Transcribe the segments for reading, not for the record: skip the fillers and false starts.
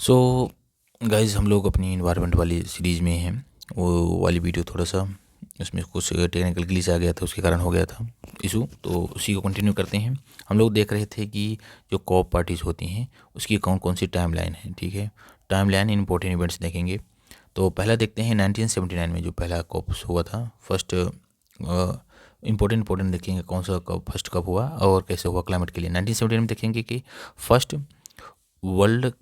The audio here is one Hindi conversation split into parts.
सो गाइज़, हम लोग अपनी इन्वायरमेंट वाली सीरीज़ में हैं। वो वाली वीडियो थोड़ा सा उसमें कुछ टेक्निकल ग्लिच आ गया था, उसके कारण हो गया था इशू, तो उसी को कंटिन्यू करते हैं। हम लोग देख रहे थे कि जो कॉप पार्टीज़ होती हैं उसकी कौन कौन सी टाइम लाइन है। ठीक है, टाइम लाइन इंपॉर्टेंट इवेंट्स देखेंगे। तो पहला देखते हैं 1979 में जो पहला कॉप हुआ था, फर्स्ट इंपॉर्टेंट देखेंगे कौन सा कप फर्स्ट कप हुआ और कैसे हुआ क्लाइमेट के लिए। 1979 में देखेंगे कि फर्स्ट वर्ल्ड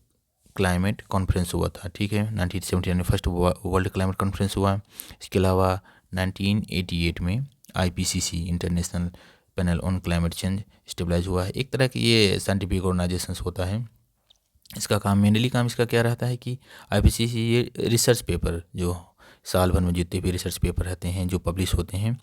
क्लाइमेट कॉन्फ्रेंस हुआ था। ठीक है, 1979 में फर्स्ट वर्ल्ड क्लाइमेट कॉन्फ्रेंस हुआ। इसके अलावा 1988 में IPCC international panel on climate change stabilize हुआ है। एक तरह की ये साइंटिफिक ऑर्गेनाइजेशन होता है। इसका काम मेनली काम इसका क्या रहता है कि आईपीसीसी ये रिसर्च पेपर जो साल भर में जितने भी रिसर्च पेपर रहते हैं जो पब्लिश होते हैं,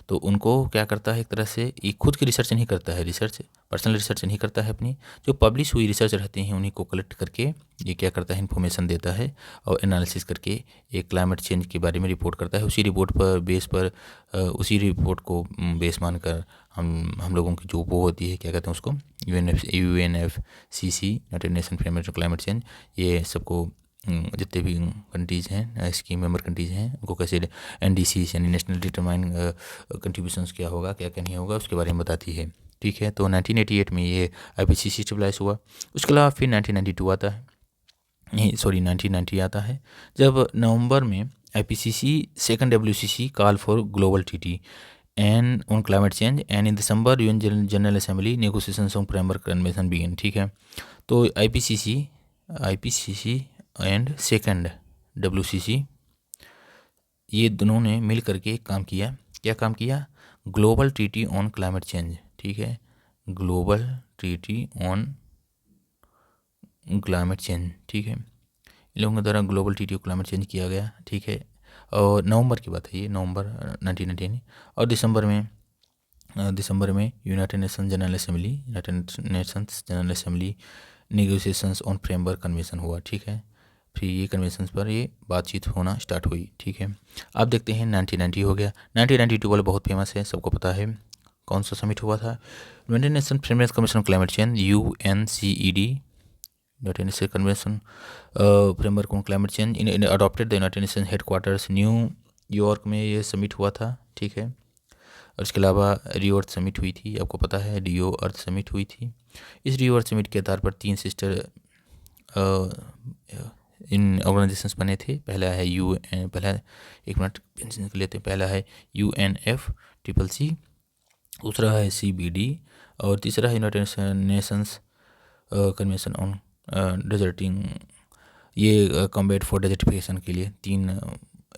तो उनको क्या करता है, एक तरह से ये खुद की रिसर्च नहीं करता है, रिसर्च पर्सनल रिसर्च नहीं करता है, अपनी जो पब्लिश हुई रिसर्च रहती हैं उन्हीं को कलेक्ट करके ये क्या करता है, इन्फॉर्मेशन देता है और एनालिसिस करके एक क्लाइमेट चेंज के बारे में रिपोर्ट करता है। उसी रिपोर्ट पर बेस पर उसी रिपोर्ट को बेस मानकर हम लोगों की जो वो होती है क्या कहते हैं उसको, UNFCC United nation framework on climate change, ये सबको जितने भी कंट्रीज़ हैं इसकी मेंबर कंट्रीज़ हैं उनको कैसे NDC यानी नेशनल डिटरमाइन कंट्रीब्यूशंस क्या होगा क्या क्या नहीं होगा उसके बारे में बताती है। ठीक है, तो 1988 में ये IPCC स्टेबलाइज हुआ। उसके अलावा फिर 1992 आता है, नहीं सॉरी 1990 आता है, जब नवंबर में IPCC second WCC call for global treaty and on climate change and in December UN general assembly negotiations on framework convention begin. ठीक है, तो IPCC एंड सेकंड WCC ये दोनों ने मिल करके एक काम किया। क्या काम किया? Global treaty on climate change. ठीक है, global treaty on climate change. ठीक है, इन लोगों के द्वारा global treaty on climate change किया गया। ठीक है, और नवंबर की बात है ये, नवंबर 1990। और दिसंबर में United Nations general assembly negotiations on framework convention हुआ। ठीक है, फिर ये कन्वेंशन पर ये बातचीत होना स्टार्ट हुई। ठीक है, अब देखते हैं 1990 हो गया। 1992 वाला बहुत फेमस है, सबको पता है। कौन सा समिट हुआ था? United nation framework commission on climate change, UNCED, United nation convention framework on climate change in adopted the United nation headquarters New York में ये समिट हुआ था। ठीक है, और इसके अलावा रियो अर्थ समिट हुई थी, आपको पता है रियो अर्थ समिट हुई थी। इस रियो अर्थ समिट के आधार पर 3 सिस्टर इन ऑर्गेनाइजेशंस बने थे। पहला है पहला, एक मिनट पेंशन कर लेते हैं, पहला है UNFCCC, दूसरा है CBD और तीसरा है यूनाइटेड नेशंस कन्वेंशन ऑन डेजर्टिंग, ये कॉम्बैट फॉर डेजर्टिफिकेशन के लिए 3,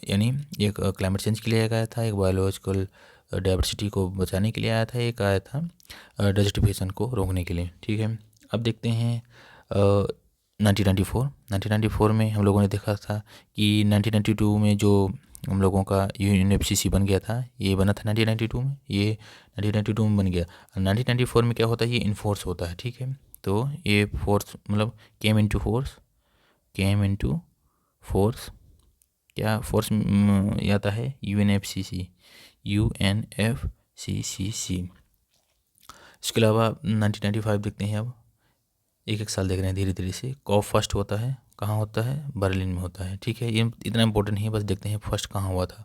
यानी एक क्लाइमेट चेंज के लिए एक आया था, एक बायोलॉजिकल डाइवर्सिटी को बचाने के लिए आया था, एक आया था डेजर्टिफिकेशन को रोकने के लिए। ठीक है, अब देखते हैं 1994 में हम लोगों ने देखा था कि 1992 में जो हम लोगों का UNFCC बन गया था, ये बना था 1992 में, ये 1992 में बन गया। 1994 में क्या होता है, ये इन्फोर्स होता है। ठीक है, तो ये फोर्स मतलब केम इनटू फोर्स, क्या फोर्स ये आता है UNFCC। इसके अलावा 1995 देखते हैं। अब एक एक साल देख रहे हैं धीरे धीरे से। कॉप फर्स्ट होता है, कहाँ होता है? बर्लिन में होता है। ठीक है, ये इतना इंपॉर्टेंट नहीं है, बस देखते हैं फर्स्ट कहाँ हुआ था।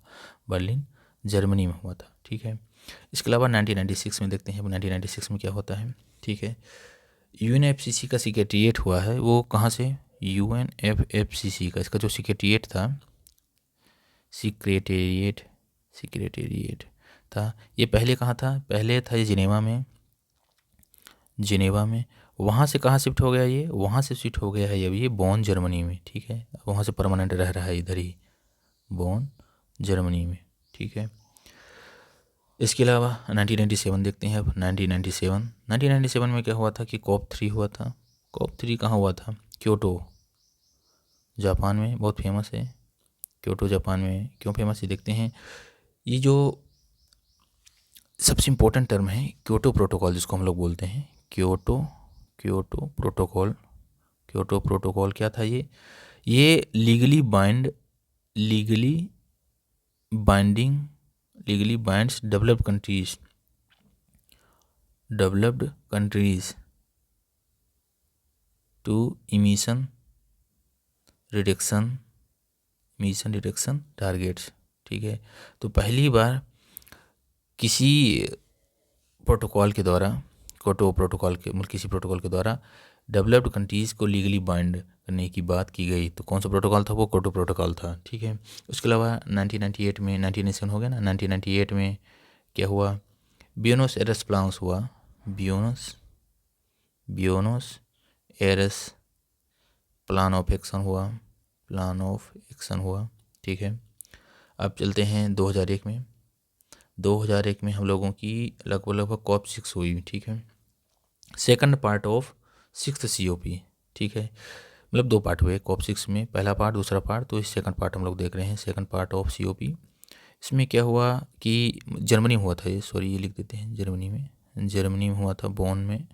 बर्लिन जर्मनी में हुआ था। ठीक है, इसके अलावा 1996 में देखते हैं। 1996 में क्या होता है? ठीक है, UNFCC का सेक्रेटरीट हुआ है, वो कहाँ से? UNFCCC का, इसका जो सेक्रेटरीट था, सेक्रेटेरिएट था, ये पहले कहाँ था? पहले था ये जिनेवा में। वहाँ से कहाँ शिफ्ट हो गया? ये वहाँ से शिफ्ट हो गया है अभी ये बॉन जर्मनी में। ठीक है, वहाँ से परमानेंट रह रहा है इधर ही बॉन जर्मनी में। ठीक है, इसके अलावा 1997 देखते हैं। अब 1997 में क्या हुआ था कि कॉप 3 हुआ था। कॉप 3 कहाँ हुआ था? क्योटो, जापान में, बहुत फेमस है। क्योटो जापान में क्यों फेमस है देखते हैं। ये जो सबसे इम्पोर्टेंट टर्म है क्योटो प्रोटोकॉल, जिसको हम लोग बोलते हैं क्योटो प्रोटोकॉल क्या था? ये legally binds developed countries to emission reduction mission reduction targets, ठीक है। तो पहली बार किसी प्रोटोकॉल के द्वारा किसी प्रोटोकॉल के द्वारा डेवलप्ड कंट्रीज़ को लीगली बाइंड करने की बात की गई। तो कौन सा प्रोटोकॉल था? वो क्योटो प्रोटोकॉल था, ठीक है। उसके अलावा 1998 में 1997 हो गया ना, 1998 में क्या हुआ? ब्यूनोस एयर्स प्लान्स हुआ। Buenos Aires plan of action हुआ, ठीक है। अब चलते हैं 2001 में। 2001 में हम लोगों की लगभग कॉप 6 हुई, ठीक है। Second part of 6th COP, ठीक है। मतलब 2 पार्ट हुए कॉप 6 में, पहला पार्ट दूसरा पार्ट। तो इस सेकंड पार्ट हम लोग देख रहे हैं, सेकंड पार्ट ऑफ COP। इसमें क्या हुआ कि जर्मनी में हुआ था ये, सॉरी ये लिख देते हैं, जर्मनी में हुआ था, बोन में।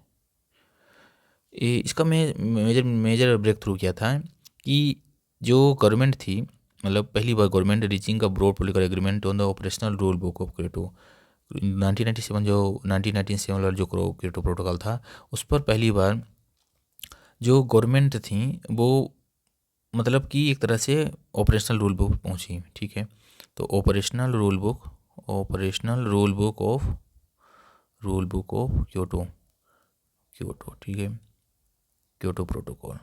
इसका मेजर ब्रेक थ्रू क्या था कि जो गवर्नमेंट थी, मतलब पहली बार गवर्नमेंट रीचिंग का broad political agreement on the operational rule book of Kyoto. 1997 वाला जो क्योटो प्रोटोकॉल था, उस पर पहली बार जो गवर्नमेंट थी वो मतलब कि एक तरह से ऑपरेशनल रूल बुक पहुंची, ठीक है। तो operational rule book of Kyoto, ठीक है। क्योटो प्रोटोकॉल,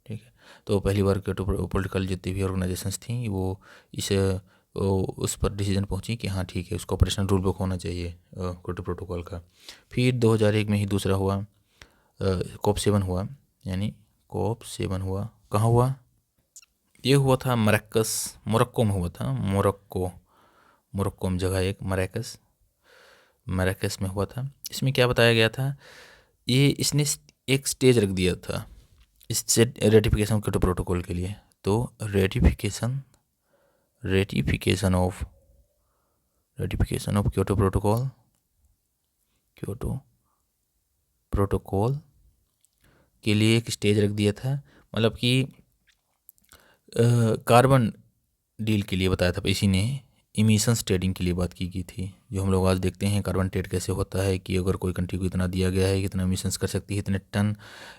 ठीक है। तो पहली बार क्योटो पॉलिटिकल जितनी भी ऑर्गेनाइजेशंस थी उस पर डिसीजन पहुंची कि हाँ ठीक है, उसका ऑपरेशनल रूल बुक होना चाहिए क्योटो प्रोटोकॉल का। फिर 2001 में ही दूसरा हुआ, कॉप 7 हुआ, यानी कॉप 7 हुआ। कहाँ हुआ? ये हुआ था मोरक्को में हुआ था। मोरक्को में जगह एक मरकस में हुआ था। इसमें क्या बताया गया था? इसने एक स्टेज रख दिया था इस रेटिफिकेशन क्योटो प्रोटोकॉल के लिए। तो रेटिफिकेशन ऑफ क्योटो प्रोटोकॉल के लिए एक स्टेज रख दिया था। मतलब कि कार्बन डील के लिए बताया था इसी ने। इमिशंस ट्रेडिंग के लिए बात की गई थी, जो हम लोग आज देखते हैं कार्बन ट्रेड कैसे होता है कि अगर कोई कंट्री को इतना दिया गया है, कितना इमिशंस कर सकती है, इतने टन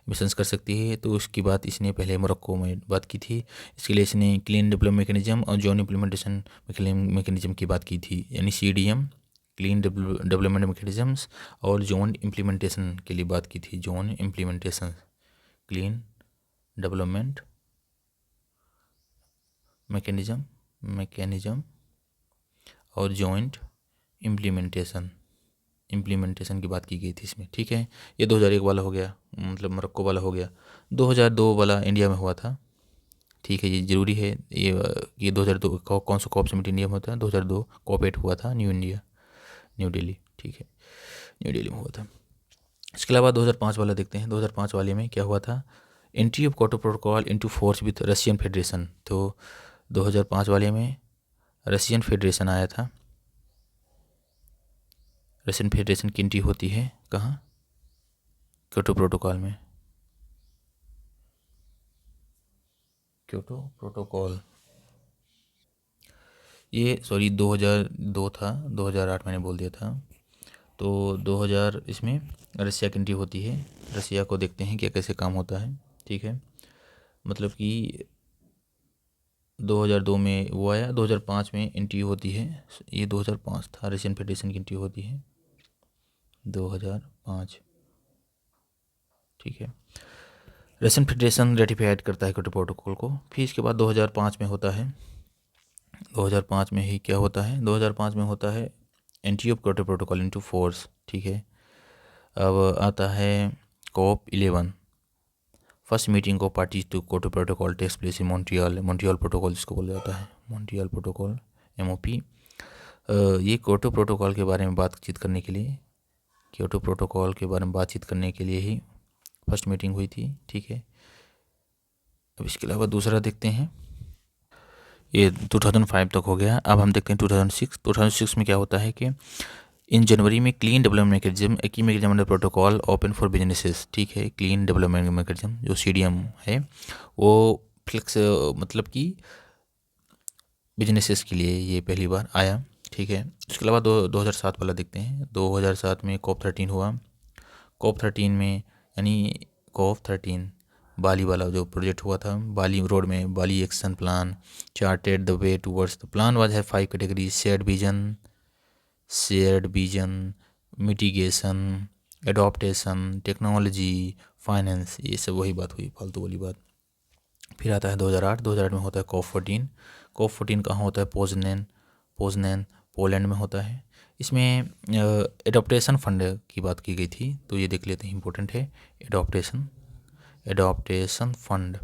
इमिशंस कर सकती है। तो उसकी बात इसने पहले मोरक्को में बात की थी। इसके लिए इसने क्लीन डेवलपमेंट मैकेनिज्म और जॉइंट इम्प्लीमेंटेशन मैकेनिज्म की बात की थी, यानी CDM, क्लीन डेवलपमेंट मैकेनिज्म्स, और जॉइंट इम्प्लीमेंटेशन के लिए बात की थी। Joint implementation, clean development mechanism और जॉइंट इम्प्लीमेंटेशन की बात की गई थी इसमें, ठीक है। ये 2001 वाला हो गया, मतलब मोरक्को वाला हो गया। 2002 वाला इंडिया में हुआ था, ठीक है। ये ज़रूरी है ये 2002 कौन सा कॉप समिट इंडिया में होता है? 2002 कॉप 8 हुआ था, न्यू दिल्ली, ठीक है, न्यू दिल्ली में हुआ था। इसके अलावा 2005 वाला देखते हैं। 2005 वाले में क्या हुआ था? Entry of Kyoto protocol into force with Russian federation. तो 2005 वाले में रशियन फेडरेशन आया था। रशियन फेडरेशन की एंट्री होती है कहाँ? क्योटो प्रोटोकॉल में। क्योटो प्रोटोकॉल ये 2002 था, 2008 मैंने बोल दिया था। तो 2000 इसमें रसिया की एंट्री होती है। रसिया को देखते हैं क्या कैसे काम होता है, ठीक है। मतलब कि 2002 में वो आया, 2005 में एंट्री होती है। ये 2005 था, रशियन फेडरेशन की एंट्री होती है 2005, ठीक है। रशियन फेडरेशन रेटिफाइड करता है क्योटो प्रोटोकॉल को। फिर इसके बाद 2005 में होता है, 2005 में ही क्या होता है? 2005 में होता है entry of Kyoto protocol into force, ठीक है। अब आता है COP 11, first meeting of parties to Kyoto protocol takes place in Montreal protocol जिसको बोला जाता है, मॉन्ट्रियल प्रोटोकॉल, MOP। ये क्योटो प्रोटोकॉल के बारे में बातचीत करने के लिए ही फर्स्ट मीटिंग हुई थी, ठीक है। अब इसके अलावा दूसरा देखते हैं, ये 2005 तक हो गया। अब हम देखते हैं 2006 में क्या होता है कि इन जनवरी में क्लीन डेवलपमेंट मैकेनिज्म की mechanism under protocol open for businesses, ठीक है। क्लीन डेवलपमेंट मैकेनिज्म जो CDM है वो फ्लेक्स मतलब कि बिजनेसेस के लिए ये पहली बार आया, ठीक है। उसके अलावा 2007 वाला देखते हैं। 2007 में कॉप 13 हुआ। कॉप 13 में यानी कॉप 13 बाली वाला जो प्रोजेक्ट हुआ था, बाली रोड में Bali action plan charted the way towards the plan was है 5 categories shared vision mitigation adaptation technology finance, ये सब वही बात हुई फालतू वाली बात। फिर आता है 2008 में होता है COP14 कहाँ होता है? पोजनेन पोलैंड में होता है। इसमें एडॉप्टेशन फंड की बात की गई थी, तो ये देख लेते हैं, इंपॉर्टेंट है। Adaptation fund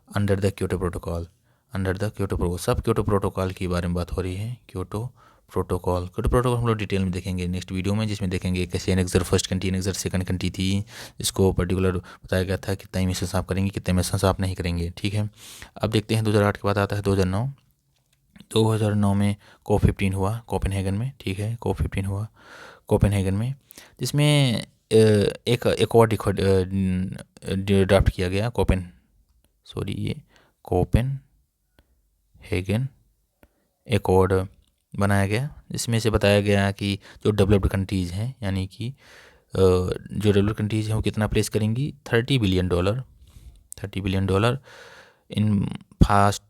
under the Kyoto protocol सब क्योटो प्रोटोकॉल के बारे में बात हो रही है। क्योटो प्रोटोकॉल हम लोग डिटेल में देखेंगे नेक्स्ट वीडियो में, जिसमें देखेंगे कैसे annexure first country annexure second country थी, इसको पर्टिकुलर बताया गया था कितना इमिशन आप करेंगे कितने इमिशन आप नहीं करेंगे, ठीक है। अब देखते हैं 2008 के बाद आता है 2009 में COP15 हुआ कोपेनहेगन में, ठीक है। COP15 हुआ कोपेनहेगन में, जिसमें एक और ड्राफ्ट किया गया कोपेनहेगन एकॉर्ड बनाया गया, जिसमें से बताया गया कि जो डेवलप्ड कंट्रीज़ हैं, यानी कि जो डेवलप्ड कंट्रीज़ हैं वो कितना प्लेस करेंगी, $30 billion in fast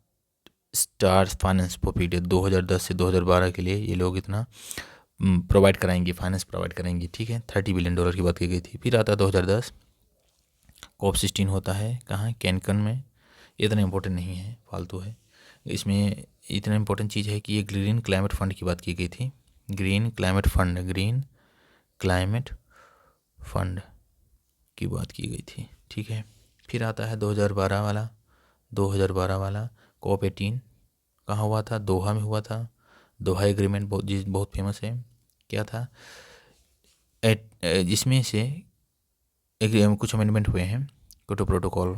start finance for period 2010 से 2012 के लिए ये लोग इतना प्रोवाइड कराएंगे, फाइनेंस प्रोवाइड करेंगी, ठीक है। $30 बिलियन की बात की गई थी। फिर आता है 2010 COP16 होता है, कहाँ? कैनकन में। इतना इम्पोर्टेंट नहीं है, फालतू है। इसमें इतना इम्पोर्टेंट चीज़ है कि ये ग्रीन क्लाइमेट फंड की बात की गई थी, ग्रीन क्लाइमेट फंड की बात की गई थी, ठीक है। फिर आता है 2012 वाला COP18 कहाँ हुआ था? दोहा में हुआ था। दोहा एग्रीमेंट बहुत फेमस है। क्या था? जिसमें से कुछ अमेंडमेंट हुए हैं क्योटो प्रोटोकॉल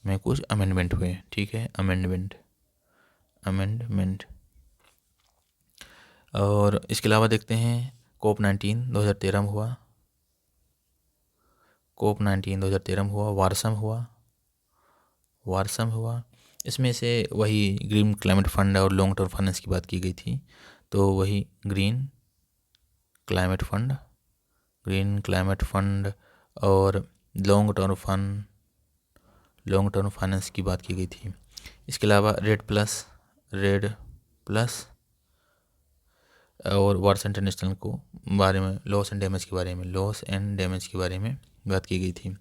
में कुछ अमेंडमेंट हुए, ठीक है। अमेंडमेंट और इसके अलावा देखते हैं COP19 2013 में हुआ। COP19 2013 में हुआ। वारसम हुआ। इसमें से वही ग्रीन क्लाइमेट फंड और लॉन्ग टर्म फाइनेंस की बात की गई थी, तो वही ग्रीन क्लाइमेट फंड और लॉन्ग टर्म फाइनेंस की बात की गई थी। इसके अलावा रेड प्लस और वार्स इंटरनेशनल को बारे में लॉस एंड डैमेज के बारे में बात की गई थी।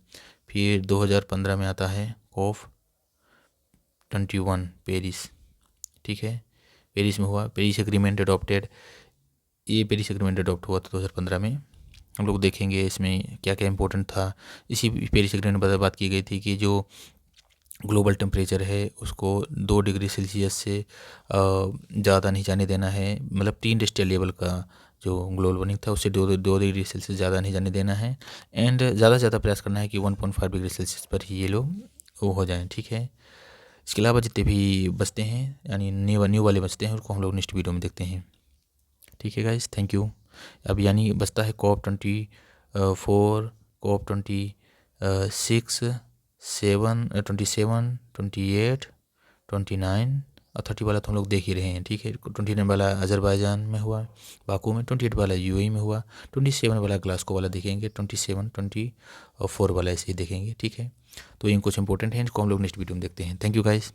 फिर 2015 में आता है COP21 पेरिस, ठीक है। पेरिस में हुआ। पेरिस एग्रीमेंट अडॉप्ट हुआ था 2015 में। हम लोग देखेंगे इसमें क्या क्या इंपॉर्टेंट था। इसी पेरिस एग्रीमेंट में बात की गई थी कि जो ग्लोबल टेम्परेचर है उसको 2 डिग्री सेल्सियस से ज़्यादा नहीं जाने देना है, मतलब प्री इंडस्ट्रियल लेवल का जो ग्लोबल वार्मिंग था उससे 2 डिग्री सेल्सियस ज़्यादा नहीं जाने देना है, एंड ज़्यादा से ज़्यादा प्रयास करना है कि 1.5 डिग्री सेल्सियस पर ही ये लोग वो हो जाएं, ठीक है। इसके अलावा जितने भी बचते हैं, यानी न्यू वाले बचते हैं, उसको हम लोग नेक्स्ट वीडियो में देखते हैं, ठीक है गाइस। Thank you. अब यानी बचता है COP24, COP26, 27, 28, 29 और 30 वाला तो हम लोग देख ही रहे हैं, ठीक है। 29 वाला अजरबैजान में हुआ बाकू में, 28 वाला UAE में हुआ, 27 वाला ग्लासगो वाला देखेंगे, 24 वाला ऐसे ही देखेंगे, ठीक है। तो ये कुछ इंपॉर्टेंट है, इनको हम लोग नेक्स्ट वीडियो में देखते हैं। Thank you guys.